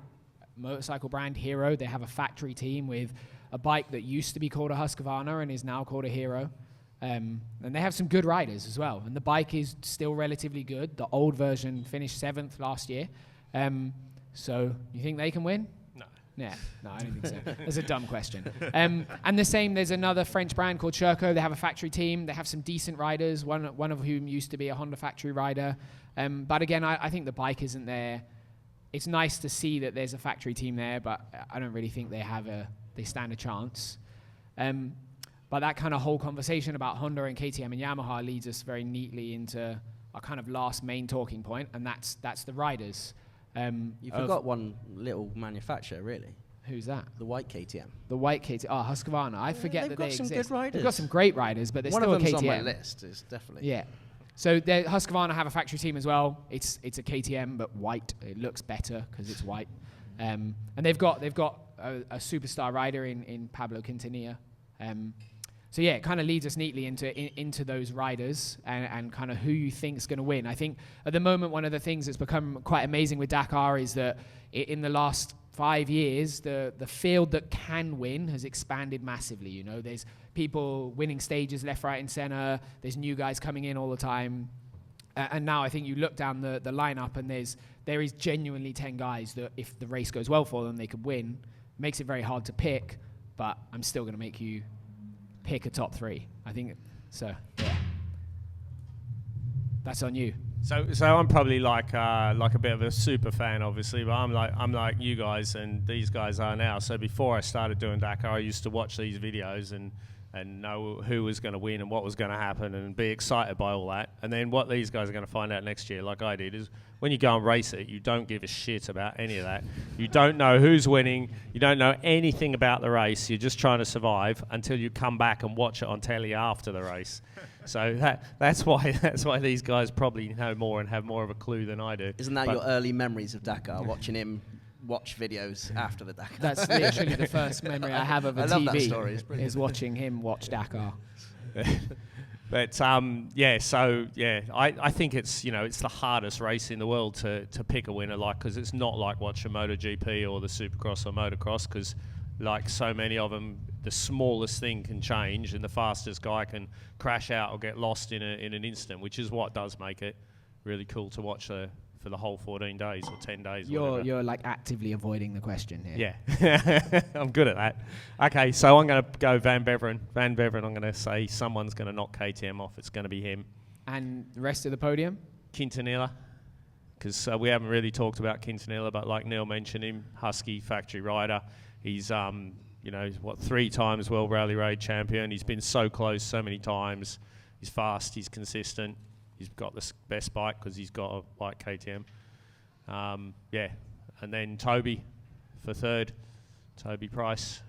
motorcycle brand Hero. They have a factory team with a bike that used to be called a Husqvarna and is now called a Hero. And they have some good riders as well. And the bike is still relatively good. The old version finished 7th last year. So you think they can win? No. Yeah, no, I don't think so. That's a dumb question. And the same, there's another French brand called Cherco. They have a factory team. They have some decent riders, one of whom used to be a Honda factory rider. But again, I think the bike isn't there. It's nice to see that there's a factory team there, but I don't really think they stand a chance. But that kind of whole conversation about Honda and KTM and Yamaha leads us very neatly into our kind of last main talking point, and that's the riders. You forgot one little manufacturer, really. Who's that? The white KTM. The white KTM. Oh, Husqvarna. I forget that they exist. They've got some good riders. They've got some great riders, but they're one still of a KTM. them's on my list. Is definitely. Yeah. So Husqvarna have a factory team as well. It's a KTM, but white. It looks better because it's white. And they've got a superstar rider in Pablo Quintanilla. So yeah, it kind of leads us neatly into those riders and kind of who you think is going to win. I think at the moment, one of the things that's become quite amazing with Dakar is that in the last 5 years, the field that can win has expanded massively. You know, there's people winning stages left, right, and center. There's new guys coming in all the time. And now I think you look down the lineup and there is genuinely 10 guys that if the race goes well for them, they could win. Makes it very hard to pick, but I'm still going to make you pick a top 3. I think so. Yeah, that's on you. So I'm probably like a bit of a super fan, obviously, but I'm like you guys and these guys are now. So before I started doing Dakar, I used to watch these videos and know who was going to win and what was going to happen and be excited by all that. And then what these guys are going to find out next year, like I did, is when you go and race it, you don't give a shit about any of that. You don't know who's winning. You don't know anything about the race. You're just trying to survive until you come back and watch it on telly after the race. So that's why these guys probably know more and have more of a clue than I do. Isn't that your early memories of Dakar, watching him watch videos after the Dakar? That's literally the first memory I have of a TV. Love that story. Is watching him watch Dakar. But I think it's it's the hardest race in the world to pick a winner, like, because it's not like watching MotoGP or the Supercross or Motocross, because like so many of them, the smallest thing can change and the fastest guy can crash out or get lost in an instant, which is what does make it really cool to watch for the whole 14 days or 10 days. You're like actively avoiding the question here. Yeah, I'm good at that. Okay, so I'm going to go Van Beveren. Van Beveren, I'm going to say someone's going to knock KTM off. It's going to be him. And the rest of the podium? Quintanilla, because we haven't really talked about Quintanilla, but like Neil mentioned him, Husky factory rider. He's 3 times World Rally Raid champion. He's been so close so many times. He's fast. He's consistent. He's got the best bike because he's got a white KTM. And then Toby for 3rd. Toby Price.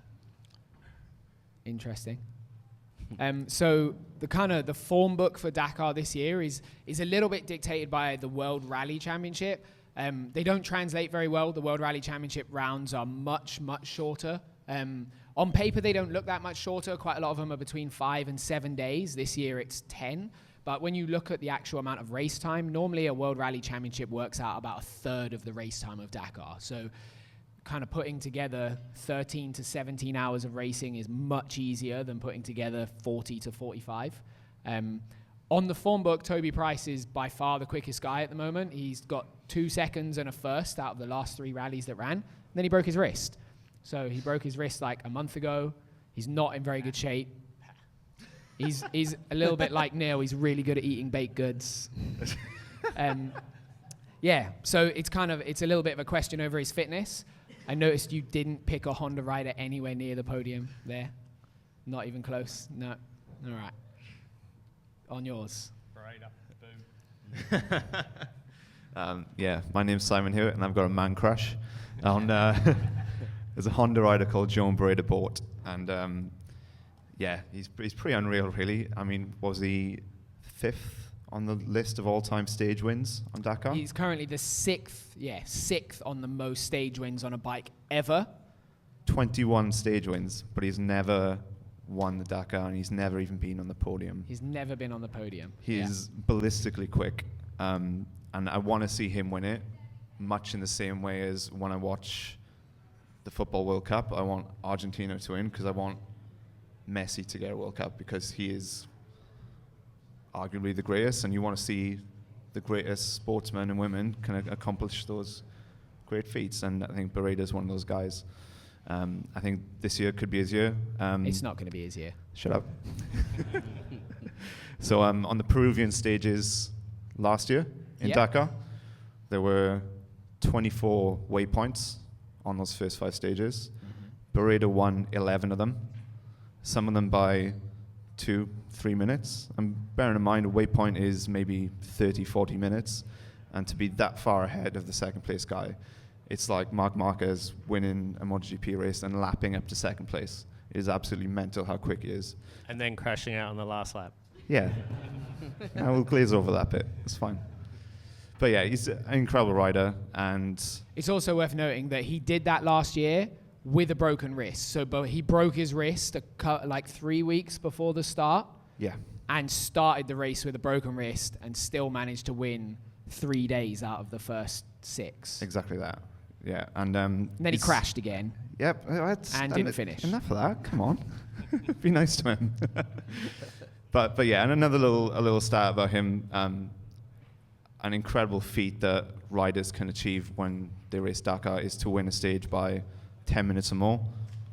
Interesting. So the form book for Dakar this year is a little bit dictated by the World Rally Championship. They don't translate very well. The World Rally Championship rounds are much, much shorter. On paper, they don't look that much shorter. Quite a lot of them are between 5 and 7 days. This year, it's 10. But when you look at the actual amount of race time, normally a World Rally Championship works out about 1/3 of the race time of Dakar. So kind of putting together 13 to 17 hours of racing is much easier than putting together 40 to 45. On the form book, Toby Price is by far the quickest guy at the moment. He's got 2 seconds and a first out of the last 3 rallies that ran. And then he broke his wrist. So he broke his wrist like a month ago. He's not in very good shape. He's a little bit like Neil. He's really good at eating baked goods. So it's a little bit of a question over his fitness. I noticed you didn't pick a Honda rider anywhere near the podium there. Not even close. No. All right. On yours. Barada. Boom. Yeah, my name's Simon Hewitt, and I've got a man crush on. There's a Honda rider called Joan Barada Bort, and yeah, he's pretty unreal, really. I mean, was he 5th on the list of all-time stage wins on Dakar? He's currently the 6th on the most stage wins on a bike ever. 21 stage wins, but he's never won the Dakar, and he's never even been on the podium. He's never been on the podium. He's ballistically quick, and I want to see him win it, much in the same way as when I watch the Football World Cup. I want Argentina to win because I want Messi to get a World Cup, because he is arguably the greatest, and you want to see the greatest sportsmen and women kind of accomplish those great feats, and I think Barada is one of those guys. I think this year could be his year. It's not going to be his year. Shut up. So on the Peruvian stages last year in Dakar, there were 24 waypoints on those first 5 stages. Barada won 11 of them, some of them by 2-3 minutes. And bearing in mind, a waypoint is maybe 30-40 minutes, and to be that far ahead of the second place guy, it's like Marc Marquez winning a MotoGP race and lapping up to second place. It is absolutely mental how quick he is. And then crashing out on the last lap. Yeah. I will glaze over that bit. It's fine. But yeah, he's an incredible rider, and It's also worth noting that he did that last year with a broken wrist. So he broke his wrist like 3 weeks before the start. yeah. And started the race with a broken wrist and still managed to win 3 days out of the first 6. Exactly that. Yeah, and And then he crashed again. Yep, And didn't finish. Enough of that. Come on, be nice to him. but yeah, and another little stat about him. An incredible feat that riders can achieve when they race Dakar is to win a stage by 10 minutes or more.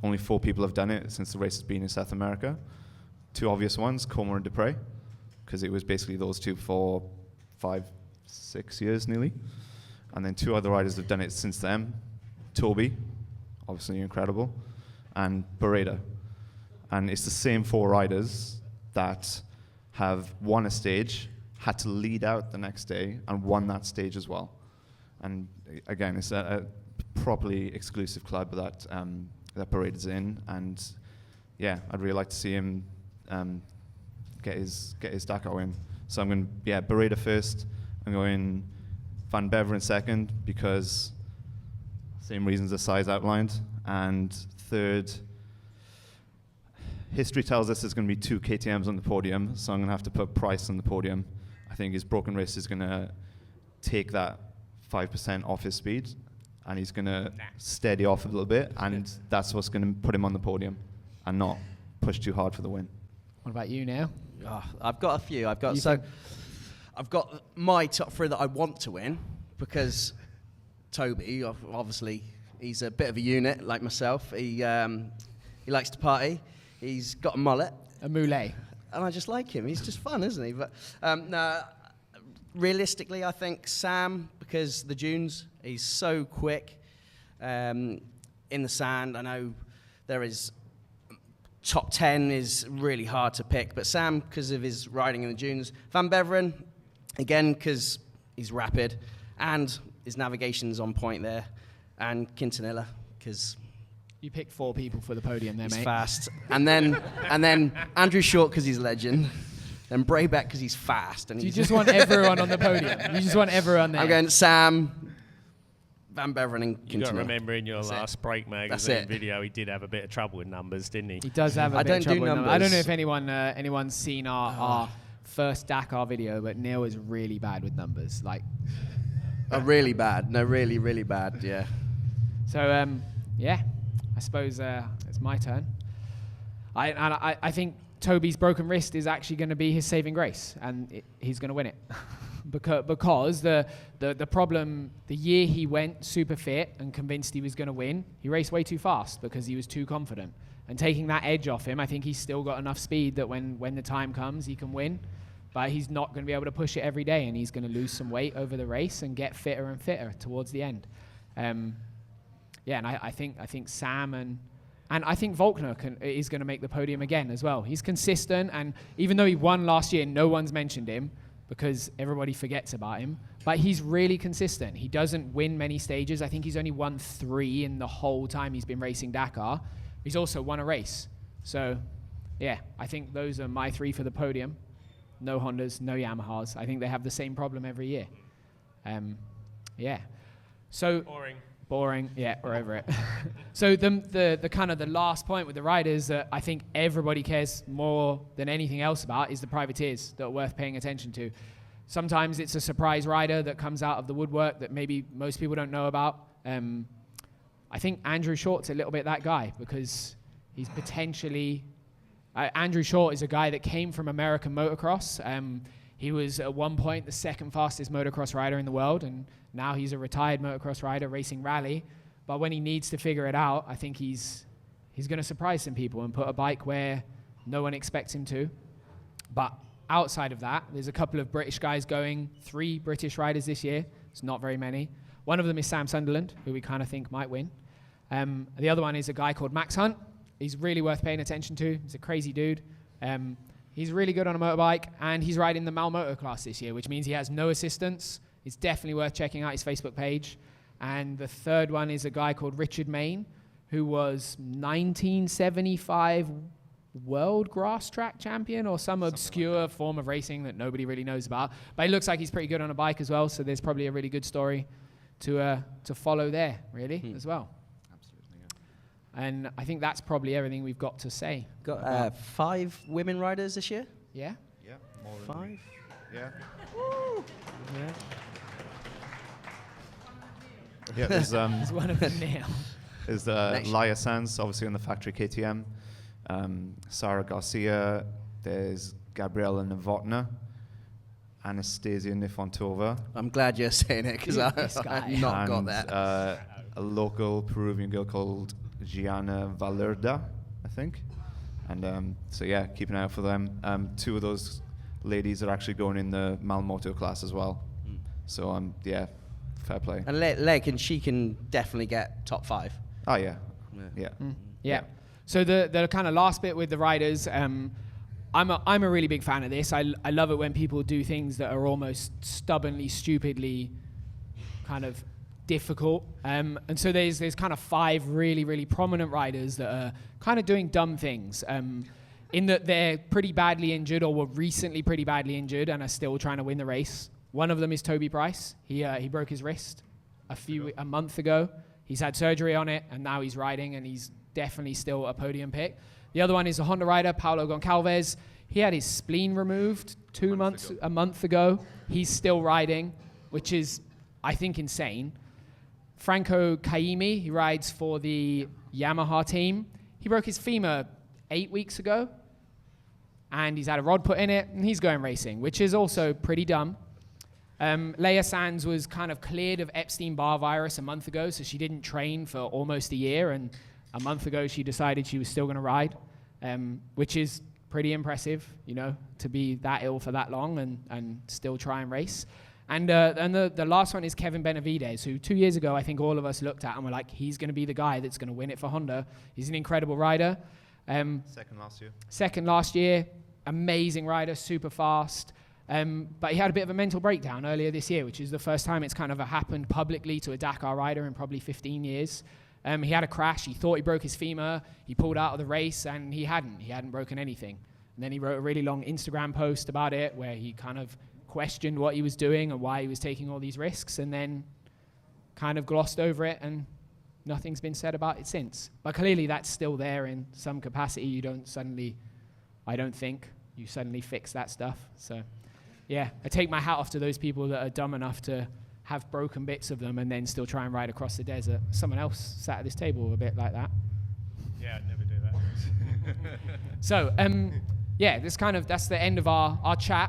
Only 4 people have done it since the race has been in South America. 2 obvious ones, Comer and Dupre, because it was basically those 2 for 5-6 years nearly. And then 2 other riders have done it since then. Toby, obviously incredible, and Barada. And it's the same 4 riders that have won a stage, had to lead out the next day, and won that stage as well. And again, it's a properly exclusive club that Barada's in. And yeah, I'd really like to see him get his Dakar win. So I'm going Barada first. I'm going Van Beveren second, because same reasons as Size outlined. And third, history tells us there's going to be 2 KTMs on the podium, so I'm going to have to put Price on the podium. I think his broken wrist is going to take that 5% off his speed, and he's going to steady off a little bit, and that's what's going to put him on the podium and not push too hard for the win. What about you now? Oh, I've got a few. I've got my top 3 that I want to win, because Toby, obviously, he's a bit of a unit like myself. He likes to party. He's got a mullet. A moulet. And I just like him. He's just fun, isn't he? But no, realistically, I think Sam, because the dunes, he's so quick in the sand. I know there is top 10 is really hard to pick, but Sam, because of his riding in the dunes. Van Beveren, again, because he's rapid and his navigation's on point there. And Quintanilla, because You picked 4 people for the podium there, he's mate. fast. And then Andrew Short, because he's a legend. Then Braybeck, because he's fast. And Do you just want everyone on the podium? You just want everyone there? I'm going Sam, Van Beveren, and You got to Quintanilla. remember in your That's last Break That's magazine it. video, he did have a bit of trouble with numbers, didn't he? He does have a I bit don't of do trouble with numbers. I don't know numbers. if anyone's seen our first Dakar video, but Neil is really bad with numbers. Like, Oh, really bad. No, really, really bad, yeah. so yeah, I suppose it's my turn. I think Toby's broken wrist is actually going to be his saving grace, and he's going to win it. because the problem, the year he went super fit and convinced he was going to win, he raced way too fast because he was too confident. And taking that edge off him, I think he's still got enough speed that when the time comes, he can win. But he's not going to be able to push it every day, and he's going to lose some weight over the race and get fitter and fitter towards the end. And I think Sam and I think Volkner is going to make the podium again as well. He's consistent, and even though he won last year, no one's mentioned him. because everybody forgets about him. But he's really consistent. He doesn't win many stages. I think he's only won 3 in the whole time he's been racing Dakar. He's also won a race. So, yeah, I think those are my 3 for the podium. No Hondas, no Yamahas. I think they have the same problem every year. Yeah. So boring. Yeah, we're over it. So the kind of the last point with the riders that I think everybody cares more than anything else about is the privateers that are worth paying attention to. Sometimes it's a surprise rider that comes out of the woodwork that maybe most people don't know about. I think Andrew Short's a little bit that guy because he's potentially... Andrew Short is a guy that came from American motocross. He was at one point the 2nd fastest motocross rider in the world, and now he's a retired motocross rider racing rally. But when he needs to figure it out, I think he's going to surprise some people and put a bike where no one expects him to. But outside of that, there's a couple of British guys going, 3 British riders this year. It's not very many. One of them is Sam Sunderland, who we kind of think might win. The other one is a guy called Max Hunt. He's really worth paying attention to. He's a crazy dude. He's really good on a motorbike, and he's riding the Mal Moto class this year, which means he has no assistance. It's definitely worth checking out his Facebook page. And the third one is a guy called Richard Main, who was 1975 world grass track champion or some obscure form of racing that nobody really knows about. But it looks like he's pretty good on a bike as well, so there's probably a really good story to follow there, really, as well. And I think that's probably everything we've got to say. Got 5 women riders this year? Yeah? Yeah, more than 5? Yeah. Woo! Yeah. Yeah, there's There's one of them now. There's Laia Sanz, obviously on the factory KTM. Sara Garcia. There's Gabriela Novotna. Anastasia Nifontova. I'm glad you're saying it because I've not got that. A local Peruvian girl called Gianna Valerda, I think. And so yeah, keep an eye out for them. 2 of those ladies are actually going in the Mal Moto class as well. So yeah, fair play. And Leg, and she can definitely get top 5. Oh yeah. Yeah. So the kind of last bit with the riders, I'm a really big fan of this. I love it when people do things that are almost stubbornly, stupidly kind of difficult. And so there's kind of 5 really, really prominent riders that are kind of doing dumb things. In that they're pretty badly injured or were recently pretty badly injured and are still trying to win the race. One of them is Toby Price. He broke his wrist a month ago. He's had surgery on it, and now he's riding, and he's definitely still a podium pick. The other one is a Honda rider, Paulo Goncalves. He had his spleen removed a month ago. He's still riding, which is, I think, insane. Franco Kaimi, he rides for the Yamaha team. He broke his femur 8 weeks ago, and he's had a rod put in it, and he's going racing, which is also pretty dumb. Leia Sanz was kind of cleared of Epstein-Barr virus a month ago, so she didn't train for almost a year, and a month ago she decided she was still going to ride, which is pretty impressive, to be that ill for that long and still try and race. And the last one is Kevin Benavides, who 2 years ago I think all of us looked at and were like, he's going to be the guy that's going to win it for Honda. He's an incredible rider. Second last year. Amazing rider, super fast. But he had a bit of a mental breakdown earlier this year, which is the first time it's kind of happened publicly to a Dakar rider in probably 15 years. He had a crash. He thought he broke his femur. He pulled out of the race, and he hadn't broken anything. And then he wrote a really long Instagram post about it where he kind of questioned what he was doing and why he was taking all these risks, and then kind of glossed over it, and nothing's been said about it since. But clearly that's still there in some capacity. I don't think you suddenly fix that stuff. So yeah, I take my hat off to those people that are dumb enough to have broken bits of them and then still try and ride across the desert. Someone else sat at this table a bit like that. Yeah, I'd never do that. So, yeah, that's the end of our chat.